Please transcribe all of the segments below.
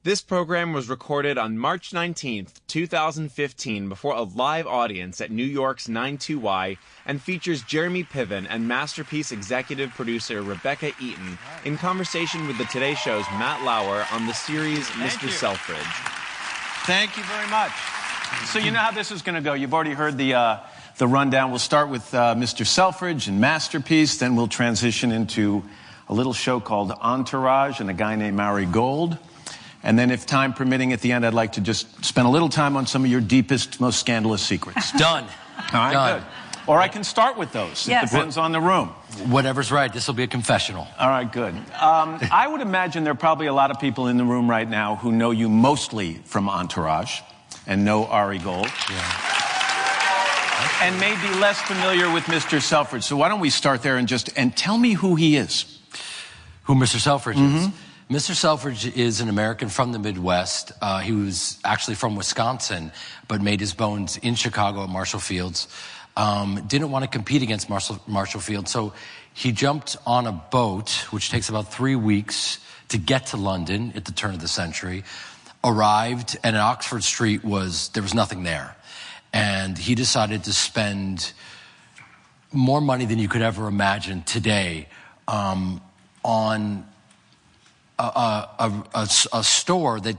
This program was recorded on March 19th, 2015 before a live audience at New York's 92Y and features Jeremy Piven and Masterpiece executive producer Rebecca Eaton in conversation with the Today Show's Matt Lauer on the series Mr. Selfridge. Thank you very much. So you know how this is going to go. You've already heard the rundown. We'll start with Mr. Selfridge and Masterpiece, then we'll transition into a little show called Entourage and a guy named Ari Gold. And then if time permitting, at the end, I'd like to just spend a little time on some of your deepest, most scandalous secrets. Done. All right, Done. good. Or I can start with those. Yes. It depends on the room. Whatever's right. This will be a confessional. All right, good. I would imagine there are probably a lot of people in the room right now who know you mostly from Entourage and know Ari Gold. Yeah. And may be less familiar with Mr. Selfridge. So why don't we start there and tell me who he is. Who Mr. Selfridge is. Mr. Selfridge is an American from the Midwest. He was actually from Wisconsin, but made his bones in Chicago at Marshall Fields. Didn't want to compete against Marshall Fields, so he jumped on a boat, which takes about 3 weeks to get to London at the turn of the century. Arrived, and at Oxford Street there was nothing there. And he decided to spend more money than you could ever imagine today on a store that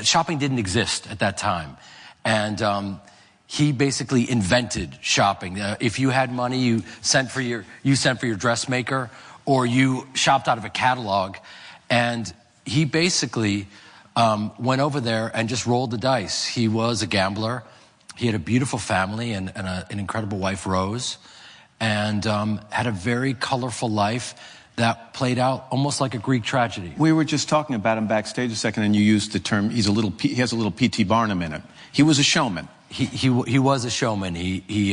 shopping didn't exist at that time. And he basically invented shopping. If you had money, you sent for your dressmaker, or you shopped out of a catalog. And he basically went over there and just rolled the dice. He was a gambler. He had a beautiful family and an incredible wife, Rose, and had a very colorful life that played out almost like a Greek tragedy. We were just talking about him backstage a second, and you used the term, he has a little P.T. Barnum in him. He was a showman. He was a showman. He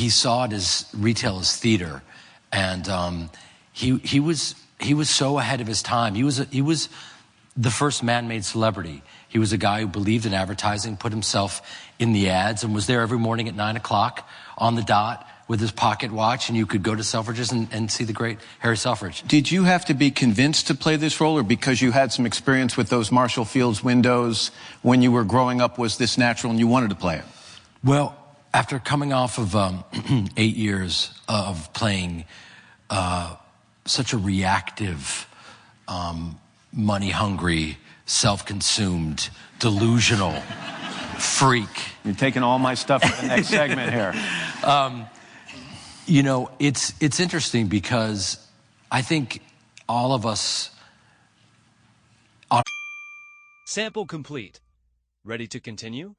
saw it as retail as theater, and he was so ahead of his time. He was the first man-made celebrity. He was a guy who believed in advertising, put himself in the ads, and was there every morning at 9 o'clock on the dot with his pocket watch, and you could go to Selfridge's and see the great Harry Selfridge. Did you have to be convinced to play this role, or because you had some experience with those Marshall Fields windows when you were growing up, was this natural and you wanted to play it? Well, after coming off of 8 years of playing such a reactive, money-hungry, self-consumed, delusional freak. You're taking all my stuff for the next segment here. You know, it's interesting because I think all of us... Sample complete. Ready to continue?